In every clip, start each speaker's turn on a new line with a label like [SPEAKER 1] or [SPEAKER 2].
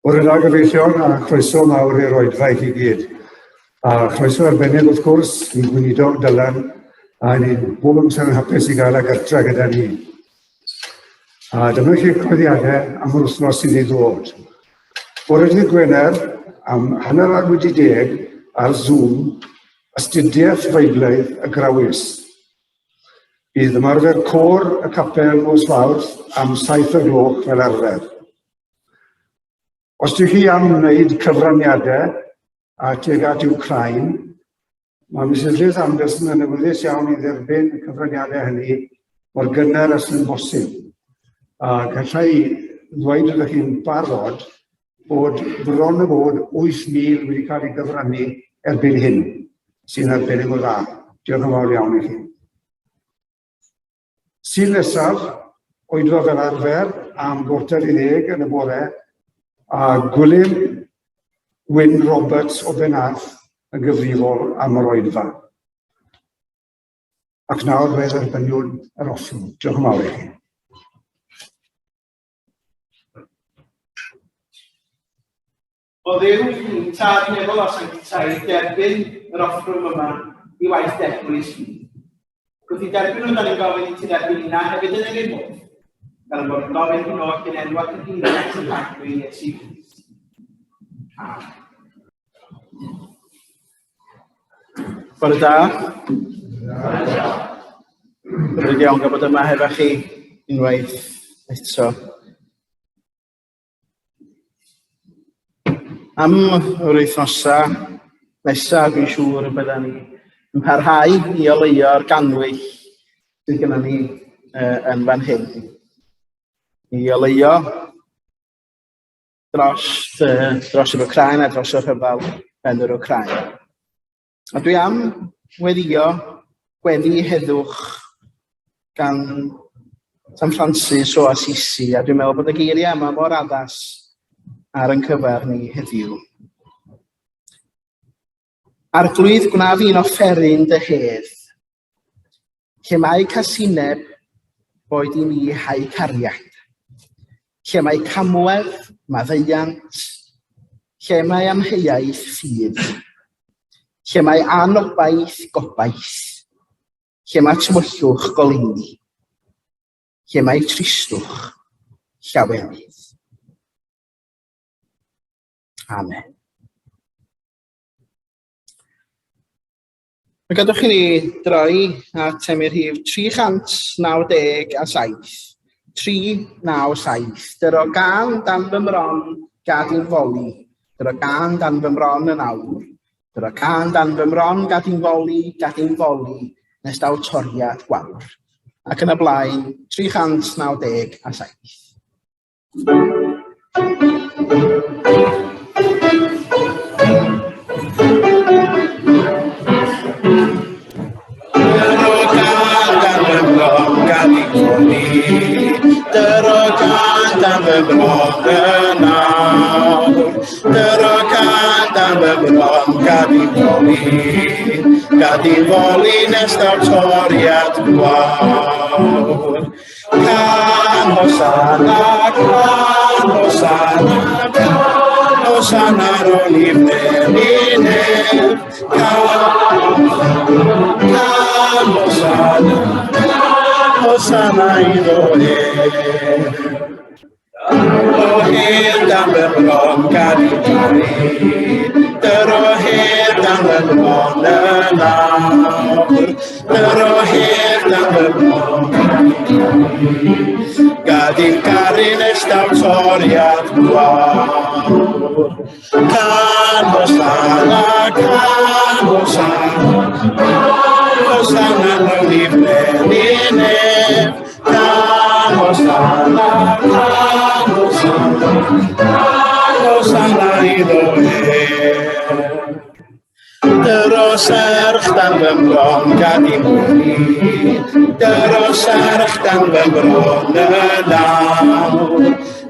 [SPEAKER 1] Bore da gyfeillion a chroeso mawr i'r Oedfa i chi gyd. A chroeso arbennig wrth gwrs i Gweinidog Dylan a ni'n bob amser yn hapus i gael y gartre gyda ni. A dyma chi'r cyhoeddiadau am yr wythnos sydd i ddod. Bore dydd Gwener am hanner ag wedi 10 ar Zoom astudiaeth feiblaidd y Grawys. Bydd ymarfer côr y Capel Mawrth am 7 o'r gloch fel arfer. Os ydych chi am wneud cyfraniadau a tuag at Wcrain, mae Mrs Liz Anderson yn awyddus iawn i dderbyn y cyfraniadau hynny mor gynnar as yn bosib. A gallai ddweud ydych chi'n barod bod bron o bod 8,000 wedi cael ei gyfrannu erbyn hyn, sy'n arbennig o dda. Diolch yn fawr iawn i chi. Sy'n nesaf, Oedfa fel arfer am 8:40 yn y bore, a Gwilym Wyn Roberts o Benath yn gyfrifol am yr Oedfa. Ac nawr fe dderbyniwn yr offwm. Diolch yn fawr i chi.
[SPEAKER 2] O ddiw, tad meddwl os yn gyda'i derbyn yr offrwm yma i waith derbys ni. Gwyd i derbyn nhw, da ni'n gofyn i ti derbyn yna hefyd yn yr unwaith. Fel bod yn gofyn nhw ac yn enwog yn hynny'n sy'n rhagwy Iesu Grist. Bore da. Rwy'n iawn gael bod yma hefo chi unwaith eto. Am yr wythnosau nesaf, dwi'n siŵr y bydda ni yn parhau i oleio'r ganwyll sydd gennym ni yn fan hyn. I oleio dros yr Wcrain a dros yr Hywel yn yr Wcrain. A dwi am weddio gweddi heddwch gan San Francis o Assisi, a dwi'n meddwl bod y geiriau yma mor addas ar yn cyfer ni heddiw. Arglwydd gwna fi'n offeryn dy hedd, lle mae casineb boed i mi hau cariad, lle mae camwedd, maddeiant, lle mae amheuaeth ffydd, lle mae anobaith gobaith, lle mae tywyllwch goleuni, lle mae tristwch llawenydd. Amen. Mae gadwch chi ni droi at Emyr Rhif 397. 397. Dyro gan dan fy mron gad i'n foli. Dyro gan dan fy mron yn awr. Dyro gan dan fy mron gad i'n foli, nes daw toriad gwawr. Ac yn y blaen, 397. Dyro fy bron y nawr. Dyro can am fy bron gad i foli nes toriad gwawr. Can Hosanna, Hosanna ro'n i fenynef. Can Hosanna iddo ef. O hyd am y bron gad i Dyro hyd am y bron y nawr. Dyro hyd am y bron gad i'n garu nes toriad gwawr. Can Hosanna, Hosanna ro'n i fenynef. Can Hosanna, Hosanna iddo ef. Dyro serch dan fy bron gad i mwyn. Dyro serch dan fy bron y nawr.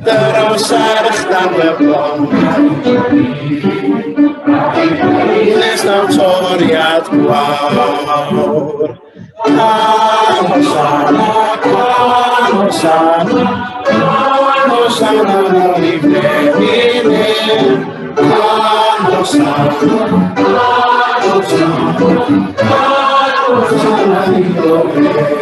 [SPEAKER 2] Dyro serch dan fy bron nes toriad gwawr. Can Hosanna, Hosanna ro'n i fenynef. Can Hosanna, Hosanna iddo ef.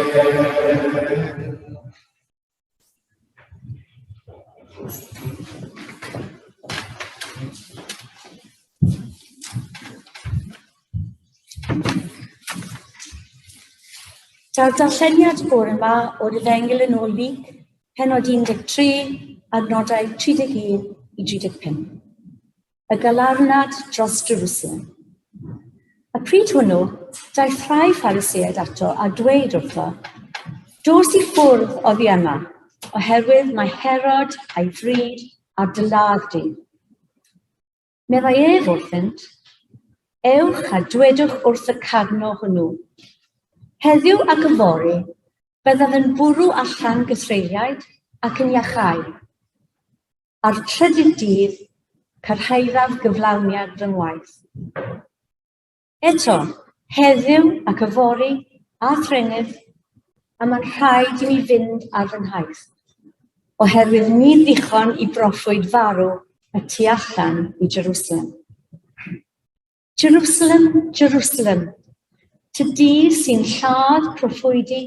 [SPEAKER 3] Daw'r darlleniad bore yma o'r Efengyl yn ôl Luc, pennod 13, adnodau 31 i 35. Y galarnad dros Jerusalem. Y pryd hwnnw, daeth rhai Phariseaid ato a dweud wrtho, dos i ffwrdd oddi yma, oherwydd mae Herod a'i fryd ar dylad di. Meddai ef wrthynt, ewch a dwedwch wrth y cadno hwnnw. Heddiw ac yfori, byddaf yn bwrw allan gythreiliaid ac yn iachau. Ar trydydd dydd, cyrhaeddaf gyflawniad fy ngwaith. Eto, heddiw ac yfori a threngydd, a mae'n rhaid i mi fynd ar fy nhaith, oherwydd ni ddichon i broffwyd farw y tu allan i Jerusalem. Jerusalem, Jerusalem, ty di sy'n lladd proffwydi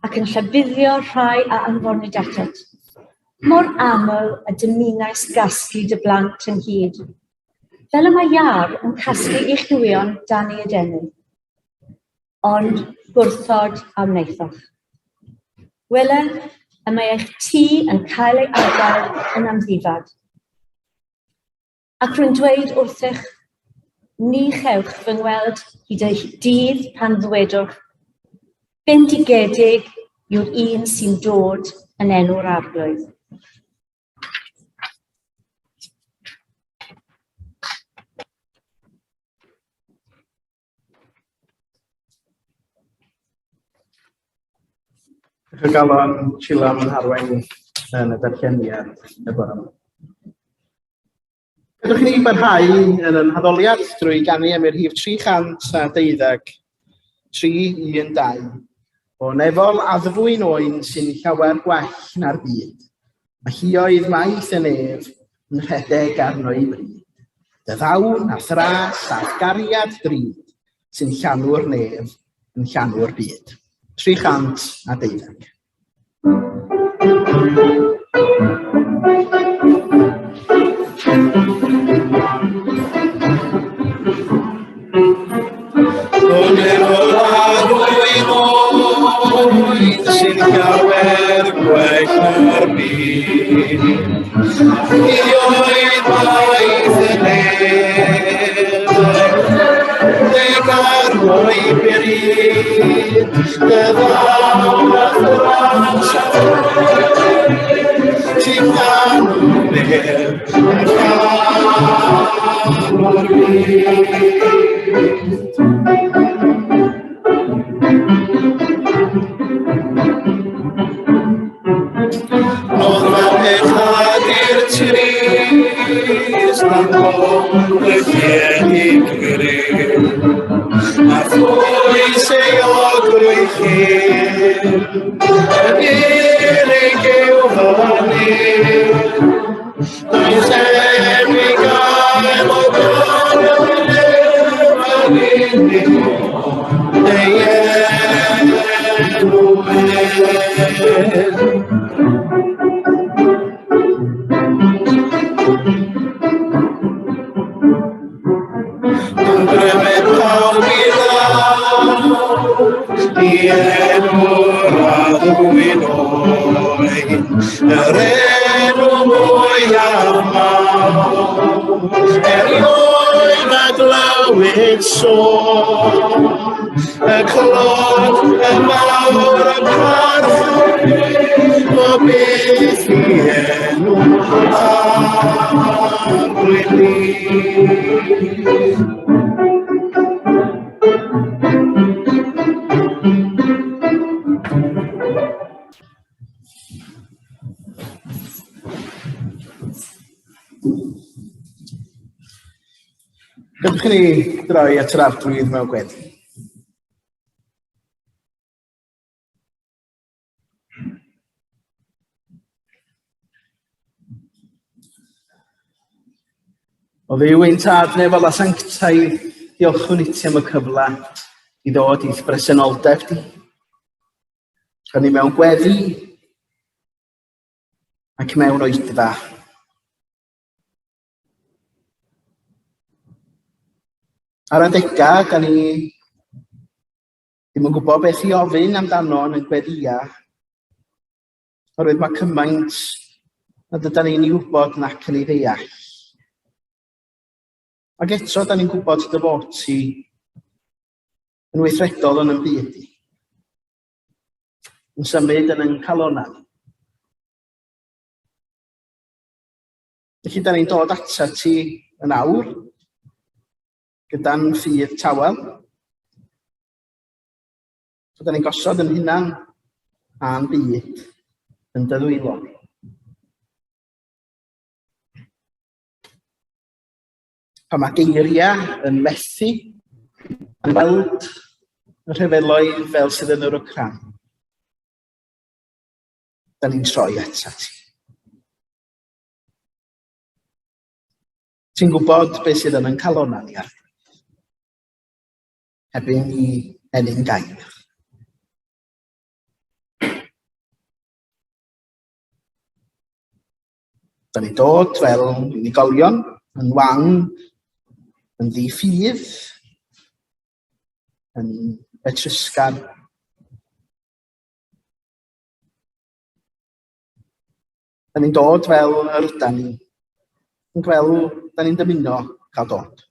[SPEAKER 3] ac yn llybuddio rhai a anfonwyd atat. Mor aml y dymunais gasglu dy blant ynghyd, fel y mae iar yn casglu i'ch dwyon dan ei adennu, ond gwrthod a wneithoch. Wela y mae eich tŷ yn cael ei adael yn amddifad. Ac rwy'n dweud wrthych, ni chewch fy ngweld hyd y dydd pan ddwedwch, bendigedig yw'r un sy'n dod yn enw'r arglwydd.
[SPEAKER 2] Ydych chi'n galon Silam yn harwain yn y darlleniad y bore yma. Ydych chi'n barhau yn yn haddoliad drwy ganu am i'r rhif 312, 312, o nefol addfwyn oen sy'n llawer gwell na'r byd. Mae hi oedd maith y nef yn rhedeg arno i bryd. Dy ddawn a thras a gariad drud sy'n llanw'r nef yn llanw'r byd. 312. O nefol addwyn oen sy'n llawer gwell na'r byd. Hi oedd maith y nef ar o'i bryd, dy ddawn a thras a ti'n llanw'r nef yn llanw'r byd. Nodd fel eich A phwys ei ogrwy llyn, yn unig yw honni, does enwi gael o gorau yn unig, ei enw Grymed pawb I lawr, I enw'r addwyn oen, yr enw mwyaf mawr, erioed a glywyd sôn, y clod y mawr y parch, o beth I enw arweiniad. Gallwch chi droi at yr arglwydd mewn gweddi. O ddiw ein tad neu fel a sanctaidd, diolchwn I ti am y cyfle I ddod i'th bresenoldeb di. Rhan I mewn gweddi ac mewn Oedfa. Ar adega, gan I ddim yn gwybod beth I ofyn amdano yn y gweddia, oherwydd mae cymaint na dydan ni'n ei wybod nac yn ei ddeall. Ac eto, da ni'n gwybod dy fod ti yn weithredol yn byd I. Yn symud yn ein calonau. Felly, da ni'n dod ata ti yn awr, gyda'n ffydd tawel. So, da ni'n gosod yn hunan a'n byd yn dyddwylo. Pan mae geiriau yn methu, yn weld y rhyfeloedd fel sydd yn yr ocran, da ni'n troi ata ti. Ti'n gwybod beth sydd yn ein calonau ni ar ebyn I enyn gael. Da ni'n dod fel unigolion, yn wang, yn ddi-ffydd, yn etrysgan. Da ni'n dod fel yr ydan ni, yn gweld da ni'n dymuno cael dod.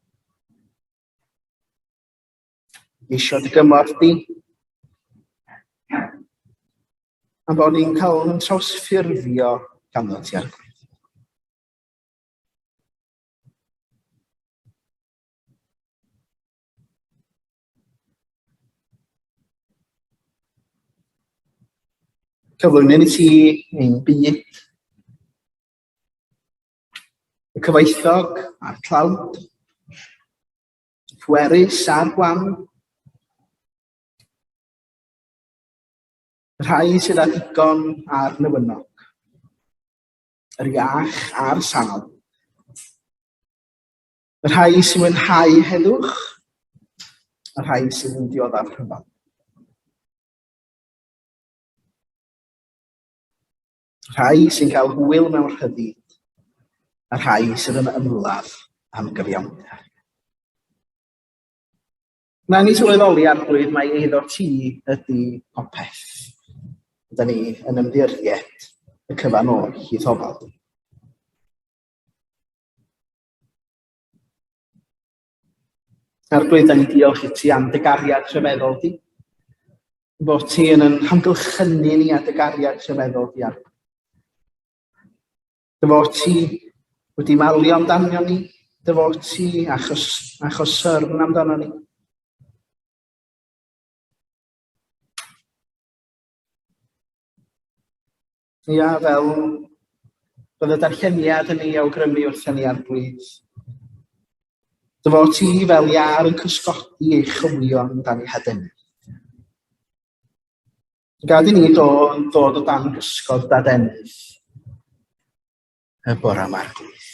[SPEAKER 2] Eisiau dy gymorth di, am bod ni'n cael yn trawsffurfio ganddo ti ar gwyd. Cyflwyno I ti ein byd, y cyfoethog a'r tlawd, y pwerus a'r gwan, y rhai sydd â digon a'r newynog, yr iach a'r sal, y rhai sy'n mwynhau heddwch, y rhai sydd yn dioddef rhyfel. Rhai sy'n cael hwyl mewn rhyddid, a rhai sydd yn ymladd am gyfiawnder. Na ni sylweddoli arglwydd mae eiddo ti ydy popeth. Dyda ni yn ymddiried y cyfan o'r hyd ofal. Arglwydd, da ni diolch I ti am dy gariad rhyfeddol di. Bod ti yn ein hamgylchynu ni a dy gariad rhyfeddol di arglwydd. Dy fod ti wedi malio amdano ni, dy fod ti achos syrn amdano ni. Ia, fel bydd y darlleniad yn ei awgrymu wrthyn ni arglwydd, Dy fod ti fel iar yn cysgodi eich chywion dan ei hadenydd. Gad i ni dod o dan gysgod dadenydd y bore yma'r glwydd.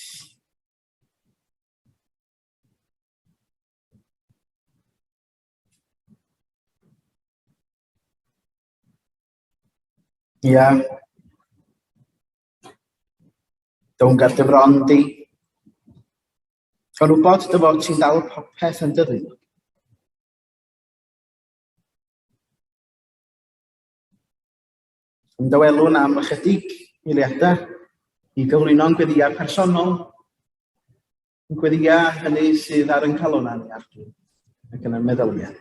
[SPEAKER 2] Ia. Down gar dy fron di. Ond wybod dy fod ti'n dal popeth yn dydyn. Yn dywelwn am ychydig eiliadau i gyflwyno'n gweddiau personol, yn gweddiau hynny sydd ar yn calonau ni ar glwydd ac yn y meddyliau.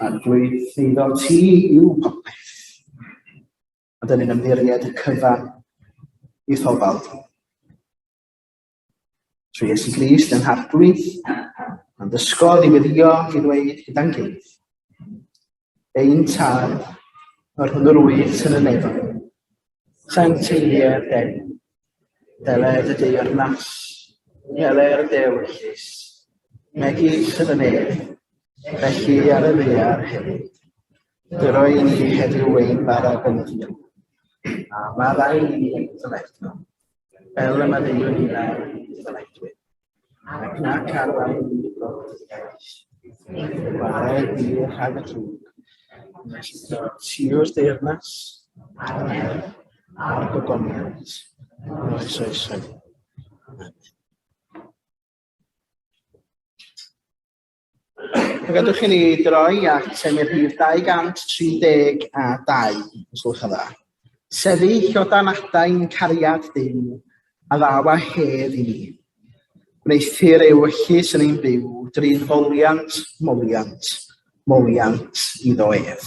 [SPEAKER 2] A'r glwydd iddo ti yw popeth. A dyn ni'n ymddiried y cyfan i thofal ti. Trwy Iesu Grist yn harglwydd, a'n dysgod i weddio i ddweud gyda'n gilydd. Ein tad, o'r hwn yr wyth yn y nefn. Sancteilia'r den, deled y deyrnas, mieler dewellus, megis yn y nef. Felly ar y ddaear hefyd, dyroi ni heddiw wein barag yn y diol. A maddau ni yn dyledno, fel y maddeuwn ni nawr yn dyledwyr. Ac nac arwain ni brod y gais. Chwarae di rhag y drwg. Tiw'r deyrnas, a'r gogoniant. Oes. Gadwch i ni droi at Emyr Rhif 232, os gwelwch yn dda. Sefyll o dan adain cariad Duw, a ddaw a hedd i ni. Gwneithir ewyllus yn ein byw, drin foliant, moliant iddo ef.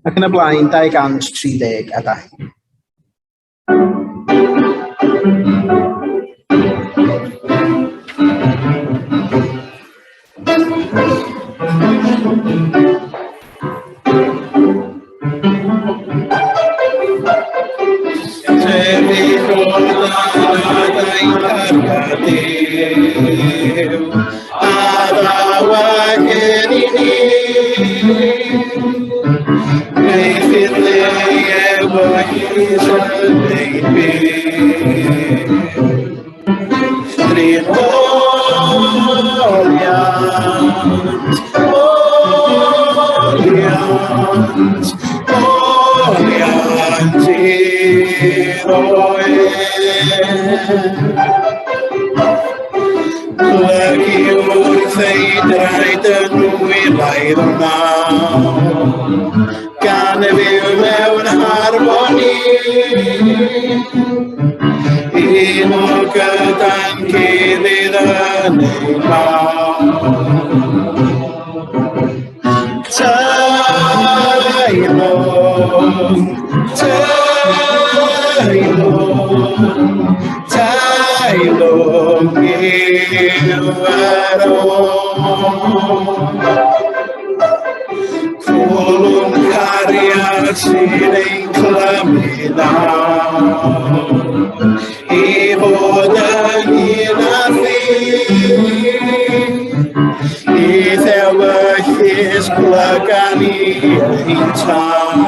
[SPEAKER 2] Ac yn y blaen 232. Gan y fyw mewn harmoni, un o gyda'n gilydd yn ein mawr. Tailwng yw ar ôl. Cwlwm cariad sy'n ein clymu nawr, i fod yn un a thi, i ddewyllus blygan i ein tan.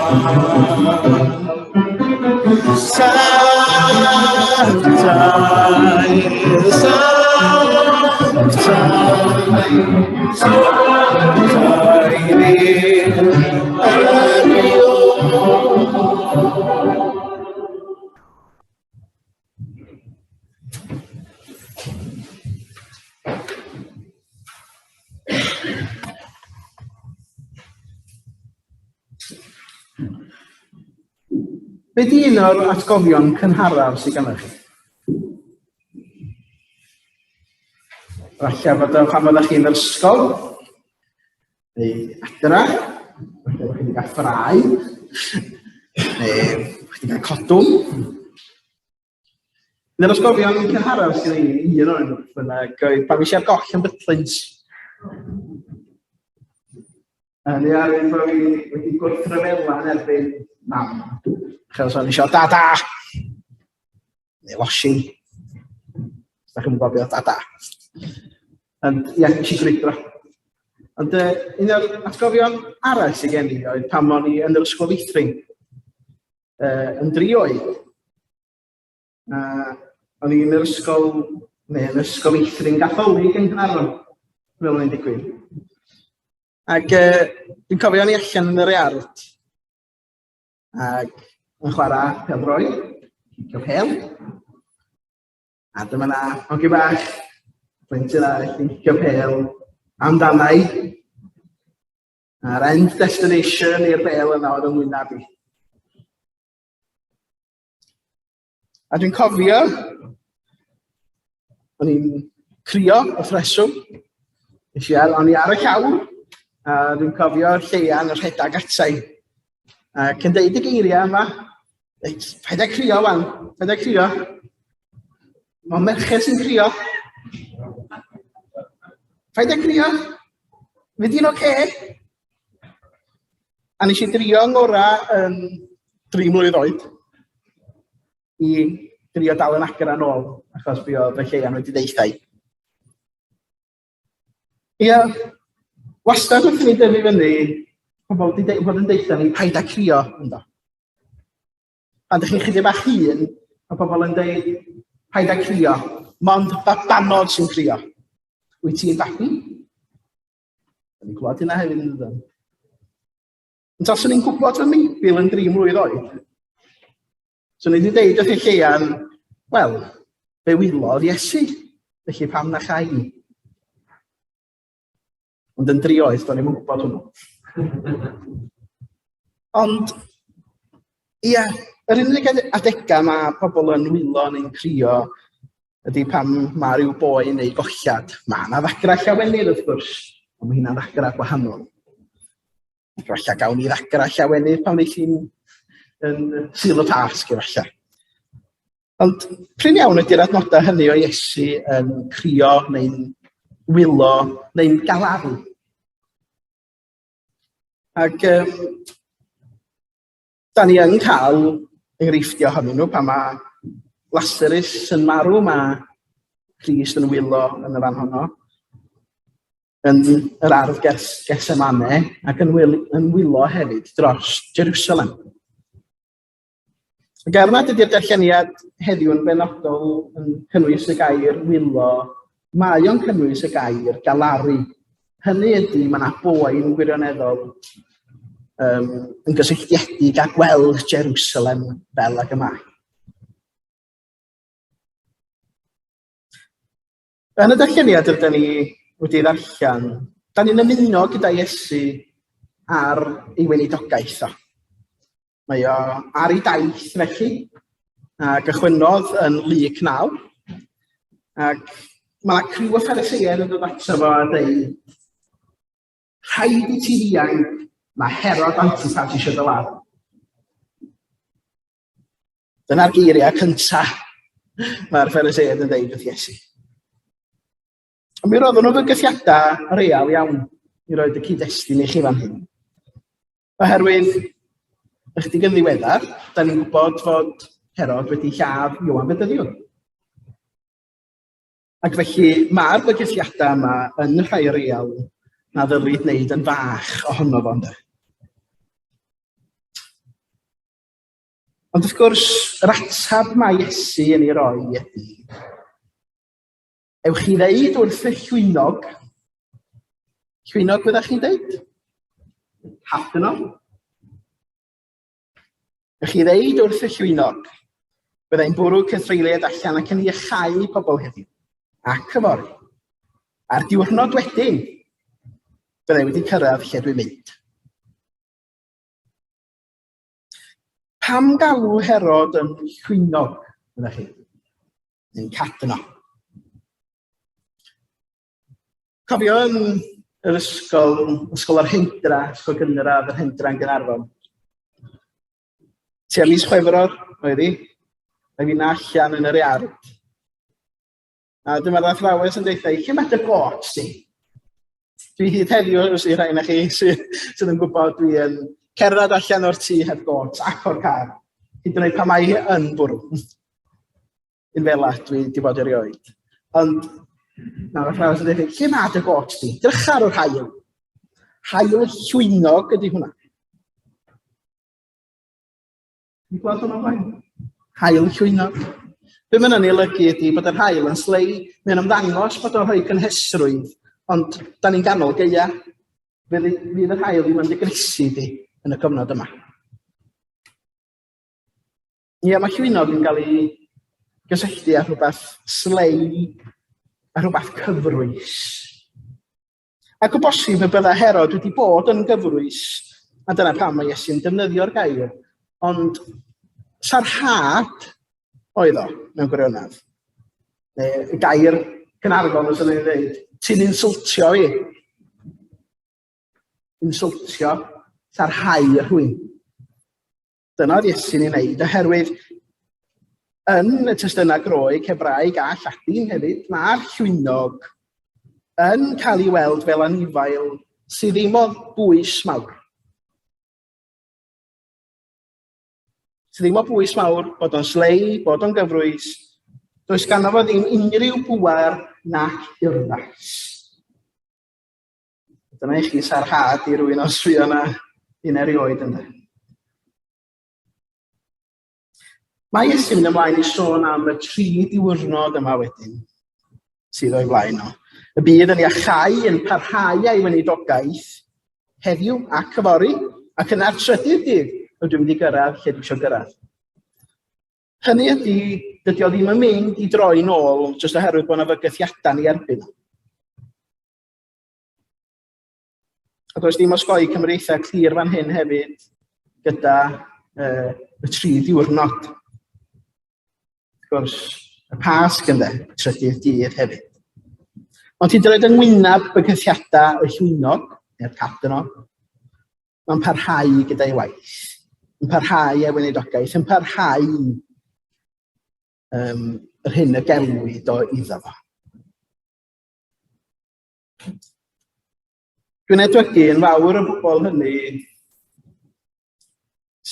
[SPEAKER 2] Be di un o'r atgofion cynharaf sydd gennych chi? Falle bod o pan oeddech chi yn yr ysgol, neu adra, falle bod chi wedi cael ffrau, neu chi wedi cael codwm. Yn yr ysgofion cynharaf sydd ei un o'n bynnag, pan eisiau'r goll yn bytlynt. Neu arwydd bod fi wedi gwrthryfela yn erbyn mam. Chos o'n eisiau dada. Neu washing. Da chi'n gwybod beth dada. Ond ie, eisiau grwydro. Ond un o'r atgofion arall sydd gen i oedd pan o'n i yn yr ysgol eithring. Yn 3 oed. O'n i yn yr ysgol, neu yn ysgol eithring Gatholig yn Gaernarfon, fel o'n i'n digwydd. Ac dwi'n cofio ni allan yn yr iard. Ac yn chwarae pêl-droed, cicio pêl. A dyma na, ogi bach, plentyn arall yn cicio pêl, amdanau. A'r end destination i'r pêl yna oedd yn wyneb i. A dwi'n cofio, o'n i'n crio wrth reswm, o'n i ar y llawr, a dwi'n cofio Lleian yr rhedag atai. Ac yn deud y geiriau yma, paid â crio wan, paid â crio. Mae'n merched sy'n crio. Paid â crio, fe di'n oce. A nes i drio ngora yn 3 mlwydd oed. I drio dal yn agor yn ôl, achos fi oedd y Lleian wedi deithau. Ia, wastad wrth ni dyfu fyny, pobl wedi bod yn deitha ni, paid â crio, ynddo. Pan ydych chi'n chydig bach hun, mae pobl yn deud, paid â crio, mond babanod sy'n crio. Wyt ti'n babi? Dwi'n gwybod hynna hefyd yn ddyn. Ond os o'n i'n gwybod fy Meibil yn 3 mlwydd oed, so ni wedi deud wrth i Lleian, wel, fe wylodd Iesu, felly pam na chai. Ond yn 3 oed, do'n i'n gwybod hwnnw. Ond, ia, yr unig adega mae pobl yn wylo neu'n crio ydy pam mae rhyw boi neu gollad. Mae yna ddagra llawenydd wrth gwrs, ond mae hynna'n ddagra gwahanol. Falle gawn ni ddagra llawenydd pan eich chi'n Sul y Pasg efallai. Ond prin iawn ydy'r adnodau hynny o Iesu yn crio neu'n wylo neu'n galaru. Ac da ni yn cael enghreifftiau ohonyn nhw pan mae Lazarus yn marw, mae Crist yn wylo yn y fan honno, yn yr ardd Getsemane ac yn wylo hefyd dros Jerusalem. Y Gernad ydy'r darlleniad heddiw yn benodol yn cynnwys y gair wylo, mae o'n cynnwys y gair galaru. Hynny ydy, mae yna boen gwirioneddol yn gysylltiedig â gweld Jerusalem fel ag yma. Yn y darlleniad ydym ni wedi ddarllen, da ni'n ymuno gyda Iesu ar ei weinidogaeth o. Mae o ar ei daith felly, a gychwynnodd yn Lyc 9, ac mae criw o Pharisëiaid yn dod ato fo a dweud, rhaid i ti ddianc, mae Herod Antipas eisiau dy ladd. Dyna'r geiriau cyntaf mae'r Pharisëiaid yn dweud wrth Iesu. Ond mi roedden nhw fygythiadau real iawn i roed y cyd-destun i chi fan hyn. Oherwydd, ychydig yn ddiweddar, da ni'n gwybod fod Herod wedi lladd Ioan Bedyddiwr. Ac felly mae'r bygythiadau yma yn rhai real na ddylid wneud yn fach ohono fo ynde. Ond wrth gwrs, yr atab mae Iesu yn ei roi ydy, ewch chi ddeud wrth y llwynog fyddech chi'n deud? Hapyno? Ewch chi ddeud wrth y llwynog, byddai'n bwrw cythreiliad allan ac yn iechau pobl heddiw, ac yfori. A'r diwrnod wedyn, byddai wedi cyrraedd lle dwi'n mynd. Pam galw Herod yn llwynog, byddech chi? Yn cadno. Cofio yn yr ysgol ar Hendra, ysgol gynradd yr Hendra yn Gaernarfon. Tua mis Chwefror, oedd hi, a fi'n allan yn yr iard. A dyma'r athrawes yn deitha i, lle mae dy got ti? Dwi hyd heddiw os i rhain chi sydd yn gwybod dwi yn cerdded allan o'r tŷ heb got ac o'r car. Hyd yn oed pa mai yn bwrw. Un fela dwi wedi bod erioed. Ond nawr athrawes yn deitha i, lle mae dy got ti? Drych ar o'r hael. Hael llwynog ydy hwnna. Ni'n gweld hwnna'n blaen? Hael llwynog. Be mae'n hynny'n olygu ydy bod yr hael yn slei, mae'n ymddangos bod o'n rhoi cynhesrwydd, ond da ni'n ganol geia. Fydd yr hael ddim yn digresi di yn y cyfnod yma. Ia, mae llwynog yn cael ei gysylltu â rhywbeth slei, a rhywbeth cyfrwys. Ac o bosib y bydda Herod wedi bod yn gyfrwys, a dyna pam mae Iesu'n defnyddio'r gair, ond sarhad oedd o mewn gwirionedd. Y gair Caernarfon os yna'n dweud, ti'n insultio i. Insultio, sarhau rhywun. Dyna oedd Iesu'n ei wneud, oherwydd yn y testunau Groeg, Hebraeg a Lladin hefyd, mae'r llwynog yn cael ei weld fel anifail sydd ddim o bwys mawr. Sydd ddim o bwys mawr, bod o'n slei, bod o'n gyfrwys, does ganddo fo ddim unrhyw bŵer nac urddas. Dyna i chi sarhad i rywun os fwy yna un erioed ynddo. Mae Iesu mynd ymlaen i sôn am y 3 diwrnod yma wedyn, sydd o'i flaen o. Y bydd yn iachau yn parhau a'i weinidogaeth heddiw ac yfori, ac yn ar 3ydd dydd, o dwi'n mynd i gyrraedd lle dwi eisiau gyrraedd. Hynny ydy, dydy o ddim yn mynd i droi nôl, jyst oherwydd bod yna fygythiadau ni erbyn. A does dim osgoi cymreithau clir fan hyn hefyd gyda y 3 diwrnod. Wrth gwrs, y Pasg ynde, 3ydd dydd hefyd. Ond ti'n dweud yng ngwyneb bygythiadau y llwynog, neu'r Cadnog, mae'n parhau gyda'i waith. Yn parhau ei weinidogaeth, yn parhau yr hyn y gelwyd o iddo fo. Dwi'n edrygu yn fawr y bobl hynny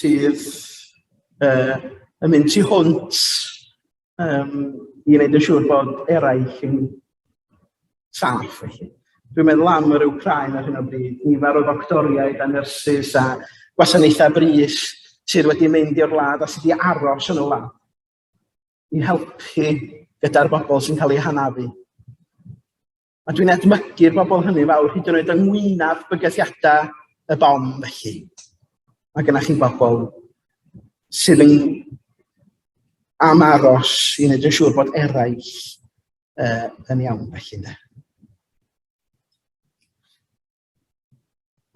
[SPEAKER 2] sydd yn mynd tu hwnt i wneud yn siŵr bod eraill yn saff. Dwi'n meddwl am yr Wcrain ar hyn o bryd, nifer o ddoctoriaid a nyrsys a gwasanaethau brys sydd wedi mynd i'r wlad a sydd wedi aros yn y wlad i helpu gyda'r bobl sy'n cael eu hanafu. A dwi'n edmygu'r bobl hynny fawr hyd yn oed yng ngwyneb bygythiadau y bom felly. Mae gennych chi bobl sydd am aros i wneud yn siŵr bod eraill yn iawn felly.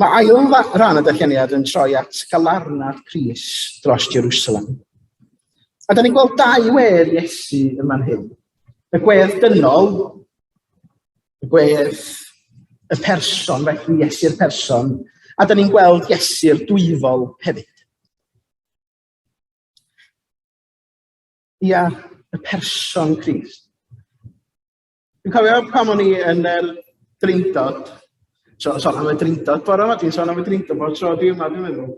[SPEAKER 2] Mae ail rhan y darlleniad yn troi at galarnad Cris dros Jerusalem. A da ni'n gweld 2 wedd Iesu yn fan hyn. Y gwedd dynol, y gwedd y person, felly Iesu'r person, a da ni'n gweld Iesu'r dwyfol hefyd. Ia, y person Cris. Dwi'n cofio pam o'n i yn yr Drindod, sôn am y Drindod, bore yma dwi'n sôn am y Drindod, bod tro di yma dwi'n meddwl.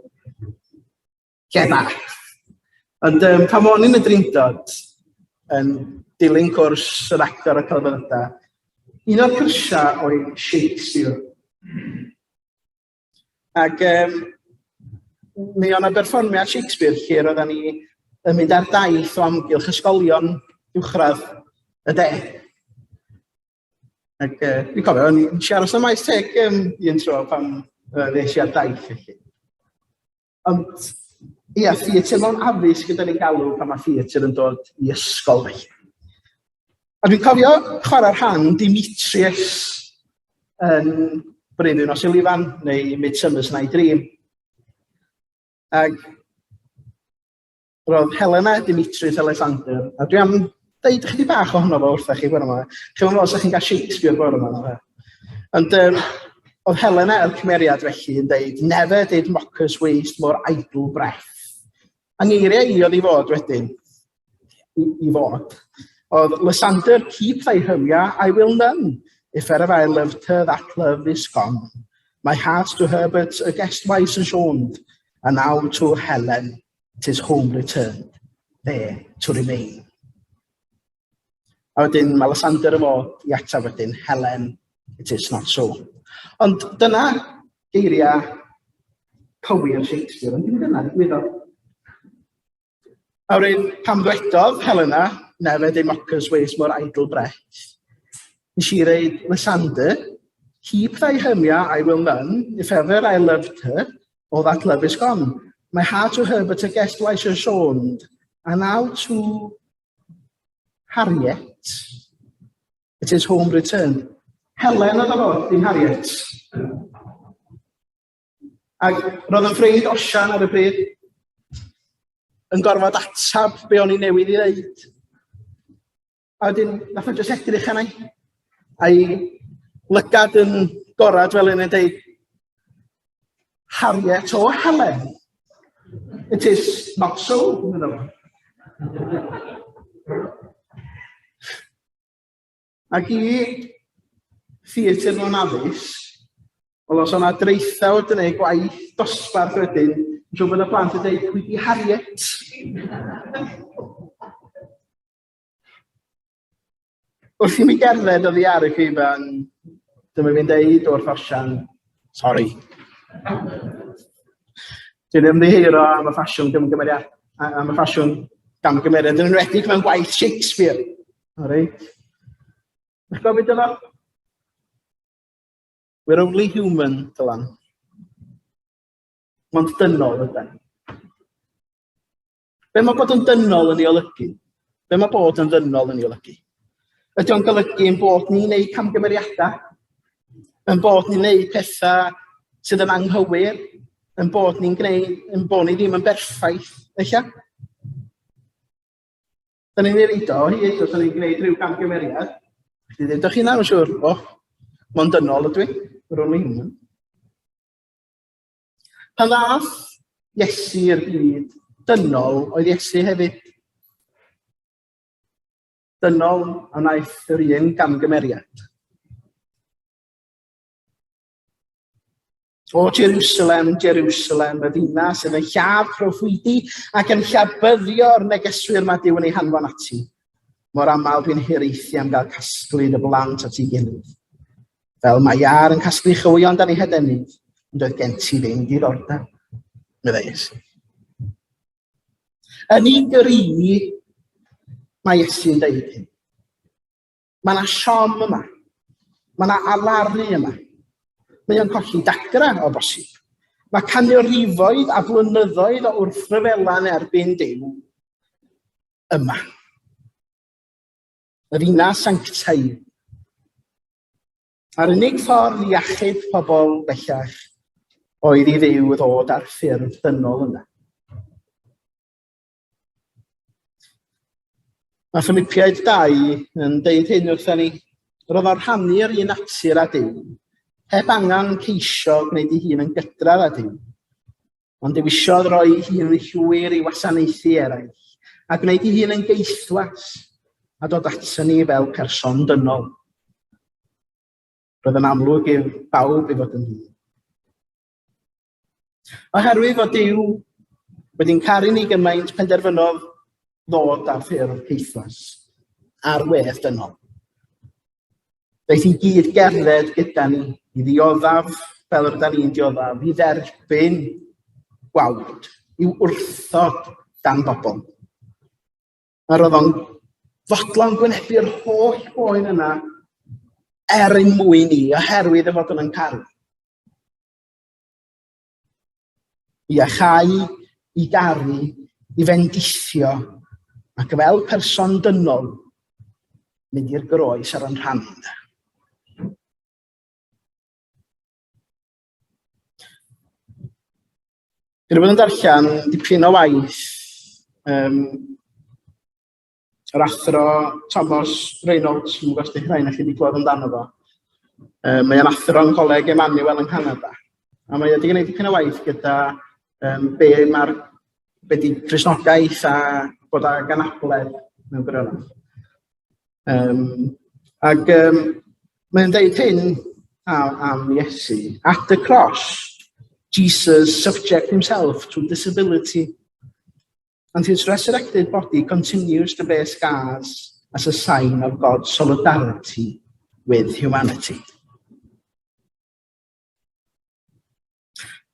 [SPEAKER 2] Geda. Ond pam o'n i'n y Drindod, yn dilyn cwrs yr actor y celfyddydau, un o'r cwrsiau oedd Shakespeare. Ac mi o'n y berfformiad Shakespeare lle roedden ni yn mynd ar daith o amgylch ysgolion uwchradd y de. Ac dwi'n cofio, o'n i'n siaros am maes teg un tro pan ddes i ar daith felly. Ond, ia, theatr mewn addysg gyda ni'n galw pan mae theatr yn dod i ysgol felly. A dwi'n cofio chwarae'r rhan Demetrius yn Breuddwyd Nos Elifan neu Midsummer's Night Dream. Ac roedd Helena Demetrius Alexander, a dwi am deud chydig bach ohono fo wrthych chi bore yma. Chi'n meddwl os ydych chi'n cael Shakespeare bore yma. Ond oedd Helena yr cymeriad felly yn dweud, never did mockers waste more idle breath. A ngeiriau I oedd I fod wedyn, I fod, oedd Lysander, keep thy hymia, I will none. If ever I loved her, that love is gone. My heart to her but a guest wise and shoned, and now to Helen, 'tis home returned, there to remain. A wedyn mae Lysander yn fod I ateb wedyn, Helen, it is not so. Ond dyna geiriau cywir Shakespeare, ond dim dyna ddigwyddodd. A wedyn pam ddwedodd Helena, never did mockers waste more idle breath. Nes I reid, Lysander, keep thy hymia, I will none. If ever I loved her, all that love is gone. My heart to her but a guest wise and shoned. And now to Harriet, it is home returned. Helen oedd o fod, dim Harriet. Ac roedd yn ffrind Osian ar y bryd yn gorfod atab be o'n I newydd I ddeud. A wedyn, nath o jyst edrych yna a'i lygad yn gorad fel yn dweud, Harriet o Helen. It is not so. Ac I theatr mewn addysg, oedd os o'na dreithawd yn ei gwaith dosbarth wedyn, yn siŵr bod y plant yn dweud, pwy di Harriet? Wrth I mi gerdded oedd I ar y llwyfan, dyma fi'n deud wrth Osian, sorry. Dwi'n ymddiheuro am y ffasiwn gamgymeriad, am y ffasiwn gamgymeriad yn enwedig mewn gwaith Shakespeare. Alright. Ych gofyd yno? We're only human, Dylan. Mae'n dynol ydyn. Be mae bod yn dynol yn ei olygu? Be mae bod yn ddynol yn ei olygu? Ydy o'n golygu yn bod ni'n neud camgymeriadau, yn bod ni'n neud pethau sydd yn anghywir, yn bod ni'n gwneud, yn bod ni ddim yn berffaith, eich? Da ni'n ei reid o hyd os da ni'n gwneud rhyw camgymeriad. Ydych chi'n am siŵr, mae'n dynol ydw I, yr only human. Pan ddath Iesu i'r byd, dynol oedd Iesu hefyd. Dynol a wnaeth yr un gamgymeriad. O Jerusalem, Jerusalem, y ddinas sydd yn lladd proffwydi ac yn llabyddio'r negeswyr mae Duw yn ei hanfon ati. Mor aml dwi'n hiraethu am gael casglyd y blant at ei gilydd. Fel mae iar yn casglu chywion dan ei hedenydd, ond doedd gen ti ddim diddordeb, medde Iesu. Yn ei gri, mae Iesu yn deud hyn. Mae yna siom yma, mae yna alaru yma. Mae o'n colli dagra o bosib. Mae canrifoedd a blynyddoedd o wrthryfelan erbyn Duw yma. Y ddinas sanctaidd. A'r unig ffordd I achub pobl bellach oedd I Dduw ddod ar ffyrdd dynol yna. Mae Philippiaid 2 yn deud hyn wrthyn ni, roedd o'r rhannu'r un natur â Duw, heb angen ceisio gwneud ei hun yn gydradd â Duw, ond dewisiodd roi ei hun yn llwyr I wasanaethu eraill, a gwneud ei hun yn geithwas, a dod ato ni fel person dynol. Roedd yn amlwg I bawb I fod yn hun. Oherwydd fod Duw wedi'n caru ni gymaint penderfynodd ddod ar ffyrdd ceithwas, ar wedd dynol. Daeth I gyd gerdded gyda ni, I ddioddaf fel ydyn ni'n dioddaf, I dderbyn gwawd, I wrthod dan bobl. A roedd o'n fodlon gwynebu'r holl boen yna ein mwy ni, oherwydd y fod yn caru. I achau, I garu, I fendithio, ac fel person dynol, mynd i'r groes ar yn rhan. Dwi wedi bod yn darllen dipyn o waith yr athro Thomas Reynolds, mwyn gwestiwn rhain a chi wedi gweld amdano fo. Mae o'n athro'n coleg Emmanuel yn Canada. A mae wedi gwneud dipyn o waith gyda be di Cristnogaeth a bod ag anabledd mewn gwirionedd. Mae'n deud hyn am Iesu. At the cross, Jesus subject himself to disability, and his resurrected body continues to bear scars as a sign of God's solidarity with humanity.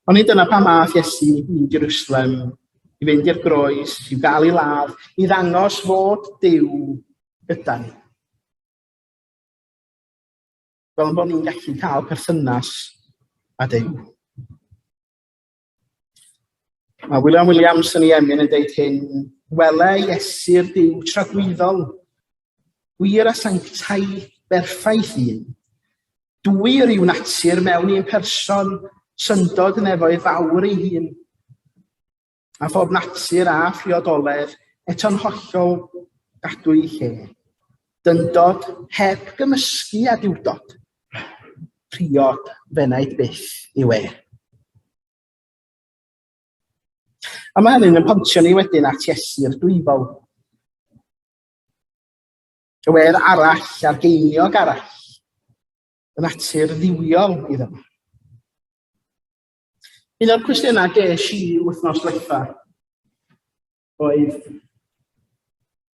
[SPEAKER 2] Ond dyna pam aeth Iesu i Jerusalem, i fynd i'r groes, i gael ei ladd, i ddangos fod Duw gyda ni. Fel bod ni'n gallu cael perthynas â Duw. Mae Williams yn ei emyn yn deud hyn, wele Iesu'r Duw tragwyddol, gwir a sanctaidd berffaith un, dwyr i'w natur mewn i'n person, syndod yn efo'i fawr ei hun, a phob natur a phriodoledd eto'n hollol gadw ei lle, dyndod heb gymysgu a diwdod, priod fenaid byth i we. A mae hynny'n pontio ni wedyn at Iesu'r Dwyfol. Y wedd arall a'r geiniog arall, y natur ddiwiol iddo. Un o'r cwestiynau ges i wythnos diwetha oedd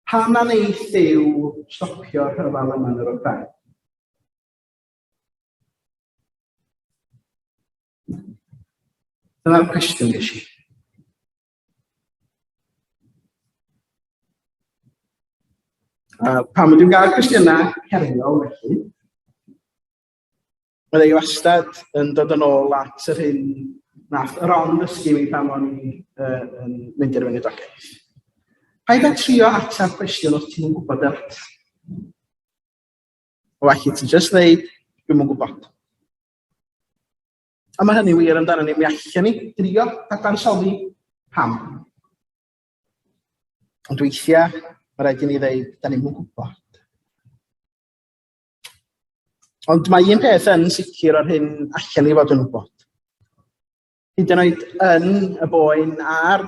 [SPEAKER 2] pam na wneith Duw stopio'r rhyfel yma yn yr Oedfa? Dyna'r cwestiwn ges i. Pam ydw'n gael cwestiynau heriol felly, mae ei wastad yn dod yn ôl at yr hyn nath Ron ddysgu mi pam o'n i yn mynd i'r Gweinidogeth. Paid â trio ateb cwestiwn os ti'n gwybod yr ateb. O felly ti jyst ddeud, dwi'm yn gwybod. A mae hynny wir amdano ni, mi allan ni drio dadansoddi pam. Ond weithiau, mae rhaid i ni ddeud, da ni'n gwybod. Ond mae un peth yn sicr o'r hyn allan ni fod yn gwybod. Hyd yn oed yn y boen a'r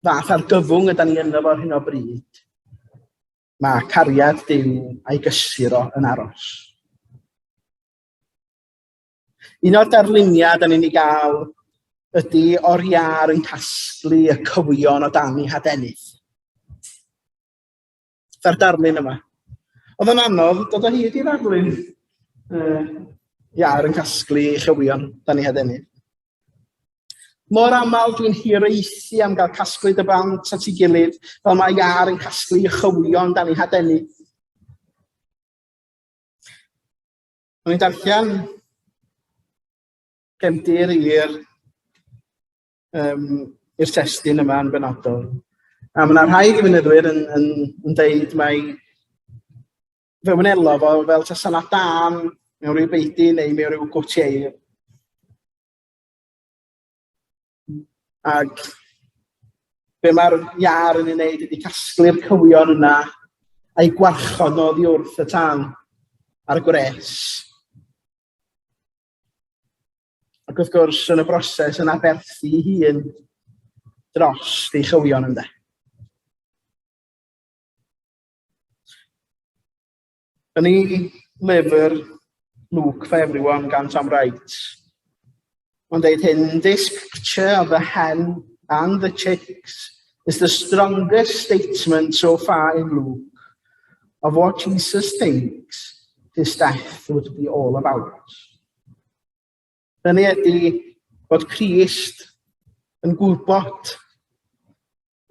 [SPEAKER 2] fath ar gyfwng ydyn ni yno fo ar hyn o bryd, mae cariad Duw a'i gysur o yn aros. Un o'r darluniau da ni'n ei gael ydy o'r iar yn casglu y cywion o dan ei hadenydd. Dy'r darlun yma. Oedd yn anodd dod o hyd i'r darlun iar yn casglu chywion dan ei hadenydd. Mor aml dwi'n hiraethu am gael casglu dy bant at ei gilydd fel mae iar yn casglu chywion dan ei hadenydd. O'n i'n darllen gefndir i'r testun yma yn benodol. A mae yna rhai ddiwynydwyr yn deud mai fe wynelo fo fel tasana dan mewn rhyw beidi neu mewn rhyw gwtieir. Ac be mae'r iar yn ei wneud ydy casglu'r cywion yna a'i gwarchod o oddi wrth y tân ar y gwres. Ac wrth gwrs yn y broses yna berthu ei hun dros ei chywion ynde. Yn ei lyfr Luke for Everyone gan Tom Wright, mae'n deud hyn, this picture of the hen and the chicks is the strongest statement so far in Luke of what Jesus thinks his death would be all about. Hynny ydy bod Crist yn gwybod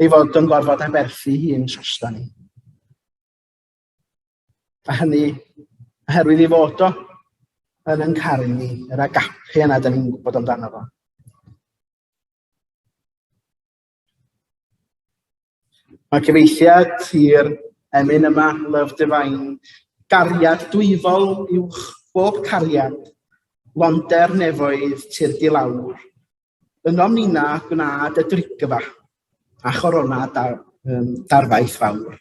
[SPEAKER 2] ei fod yn gorfod aberthu hun trostan ni. A hynny oherwydd ei fod o yn caru ni, yr agape yna da ni'n gwybod amdano fo. Mae cyfeithiad i'r emyn yma, Love Divine, gariad dwyfol uwch bob cariad, londer nefoedd tir di lawr, yn omnina gwnaed y drigfa, a chorona darfaith fawr.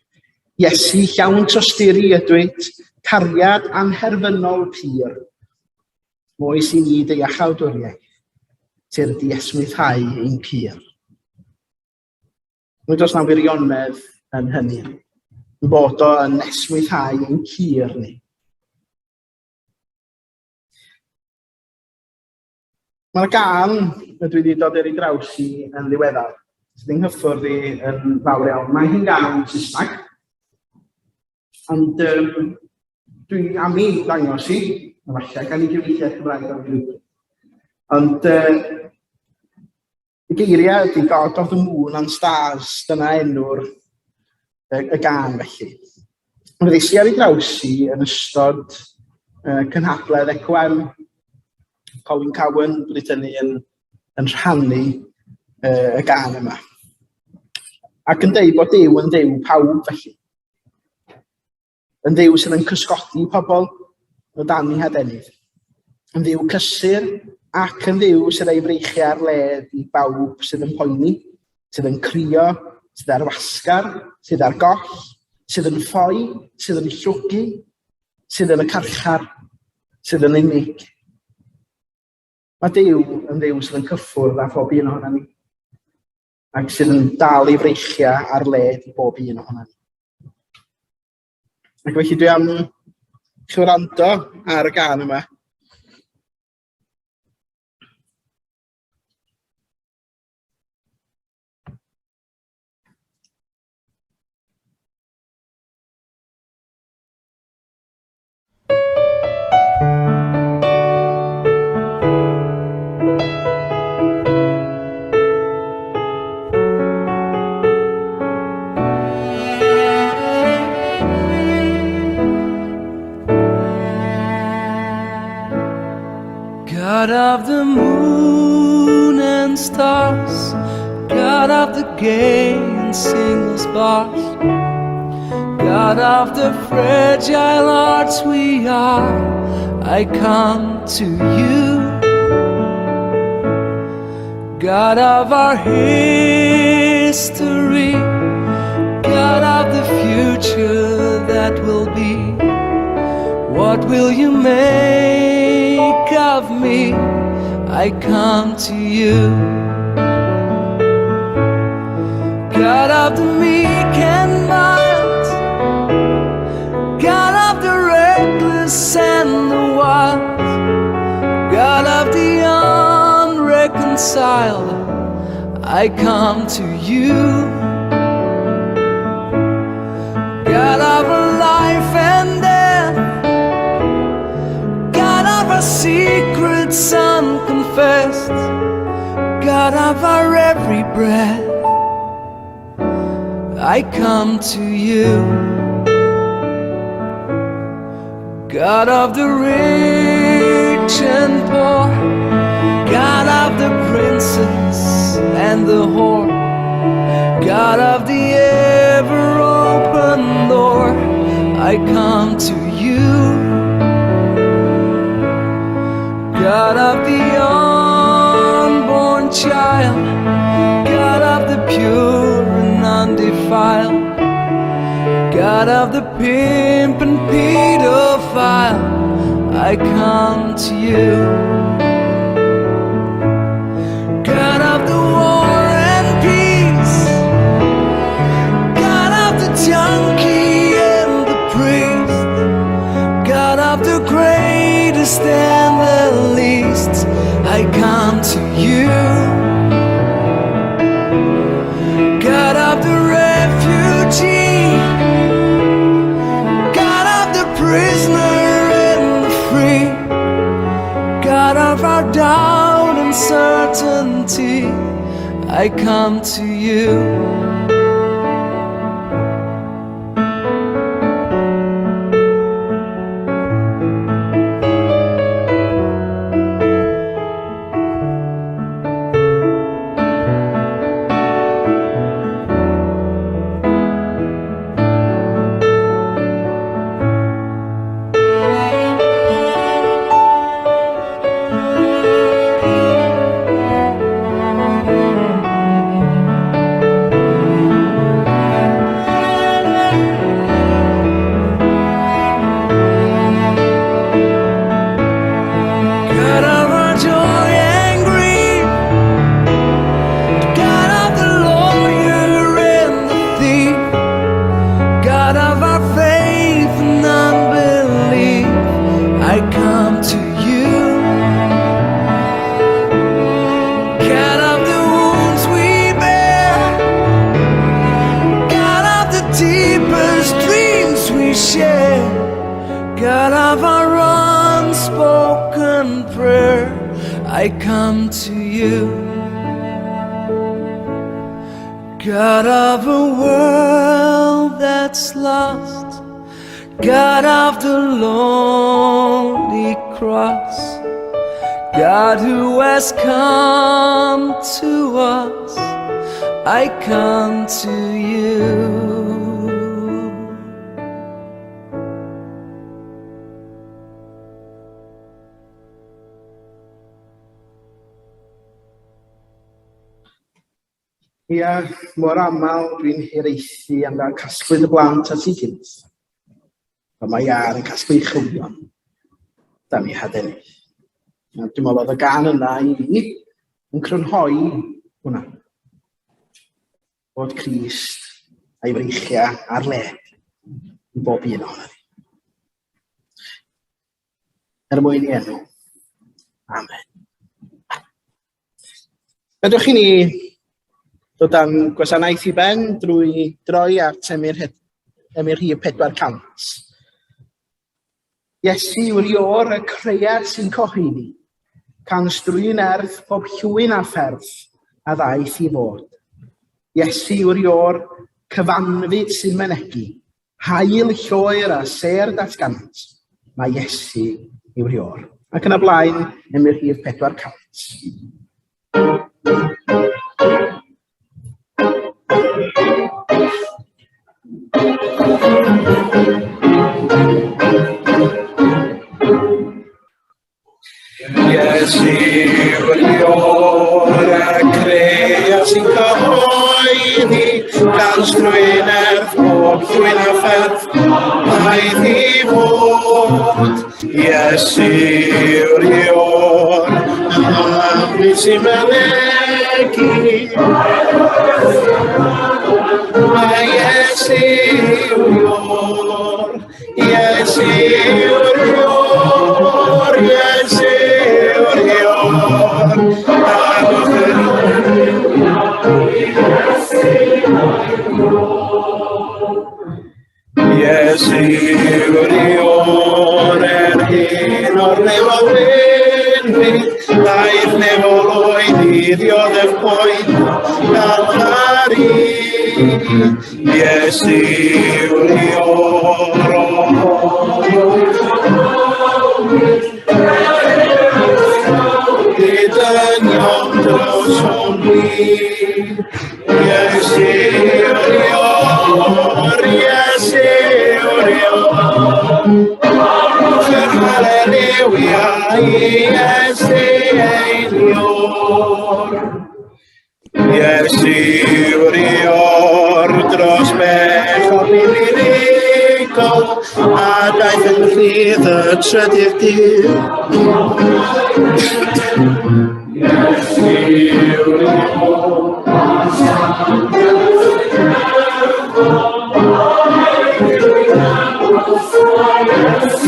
[SPEAKER 2] Iesu llawn trostiri ydwyd, cariad anherfynol pyr, Moes i ni deall awdwriaeth, sef di esmwythau ein pyr. Nid oes na wirionedd yn hynny, yn bod o yn esmwythau ein pyr ni. Mae'r gan ydw i wedi dod i'r ei draws i yn ddiweddar, sydd yn hyffwrdd i yn fawr iawn. Mae hi'n gan yn Saesneg, ond dwi am ei ddangos i, efallai, gan i gyfeithiad Cymraeg o'r Gymraeg. Ond y geiriau ydy God of the Moon and Stars, dyna enw'r y gan felly. Mae ddys i ar ei draws i yn ystod cynhadledd ECWM, Colin Cowan wedi tynnu yn rhannu y gan yma. Ac yn deud bod Duw yn Duw pawb felly. Yn Duw sydd yn cysgodi pobl o dan ei hadenydd. Yn Dduw cysur ac yn Dduw sydd ei freichio ar led i bawb sydd yn poeni, sydd yn crio, sydd ar wasgar, sydd ar goll, sydd yn ffoi, sydd yn llwgu, sydd yn y carchar, sydd yn unig. Mae Duw yn Dduw sydd yn cyffwrdd â phob un ohonan ni, ac sydd yn dal ei freichio ar led i bob un ohonan ni. Ac felly dwi am chi wrando ar y gan yma.
[SPEAKER 4] God of the moon and stars, God of the gay and single sparks, God of the fragile hearts we are, I come to you. God of our history, God of the future that will be, what will you make of me? I come to you. God of the meek and mild, God of the reckless and the wild, God of the unreconciled, I come to you. God of life and death, God of our secrets unconfessed, God of our every breath, I come to you. God of the rich and poor, God of the princes and the whore, God of the ever open door, I come to you. God of the unborn child, God of the pure and undefiled, God of the pimp and pedophile, I come to you. God of the war and peace, God of the junkie and the priest, God of the greatest and the least, I come to you. God of the refugee, God of the prisoner and the free, God of our doubt and certainty, I come to you. share. God of our unspoken prayer, I come to you. God of a world that's lost, God of the lonely cross, God who has come to us, I come to you.
[SPEAKER 2] Ia, mor aml dwi'n hiraethu amdano casglwyd y blant at ei gilydd. Ond mae Iar yn casglu chywion. Da ni hadenydd. Dwi'n meddwl oedd y gan yna i fi yn crynhoi hwnna. Bod Crist a'i freichiau ar le i bob un ohono ni. Mwyn i enw. Amen. Ydwch chi ni dod â'n gwasanaeth i ben drwy droi at Emyr Rhif 400. Iesu yw'r ior y crea'r sy'n coheiddi, can strwy'n erth pob llwyn a pherth a ddaeth i fod. Iesu yw'r ior cyfanfyd sy'n mynegu, hael lloer a ser datgant. Mae Iesu yw'r ior. Ac yn y blaen, Emyr Rhif 400.
[SPEAKER 5] Iesu yw'r ior a creu sy'n cyhoeddi, gan strwy'n erth pob llwyn a pherth, aeth i fod. Iesu yw'r ior a mi sy'n mynegu, mae Iesu yw'r ior, Iesu yw'r ior, Iesu yw'r ior, Iesu yw'r ior, hyn o'r newol wynfyd, daeth newol oed i ddioddef poen, Calvari. Iesu yw'r ior, dynion dros o'n byd. Iesu yw'r ior, Iesu yw'r ior, yr haleluia i Iesu ein ior. Iesu yw'r ior dros bell o unigol, a daeth yn rhydd y trydydd dydd. Iesu yw'r ior, Iesu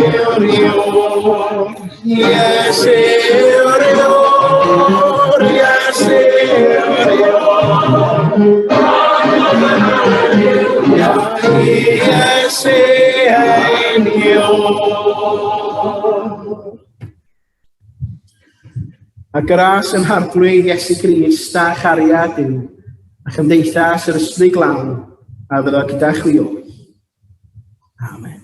[SPEAKER 5] yw'r ior, Iesu yw'r ior, Iesu yw'r ior, Iesu ein ior. A gras yn harglwydd Iesu Grist a chariad yw, a chymdeithas yr ysbryd glawn, a fyddo gyda chwi oedd. Amen.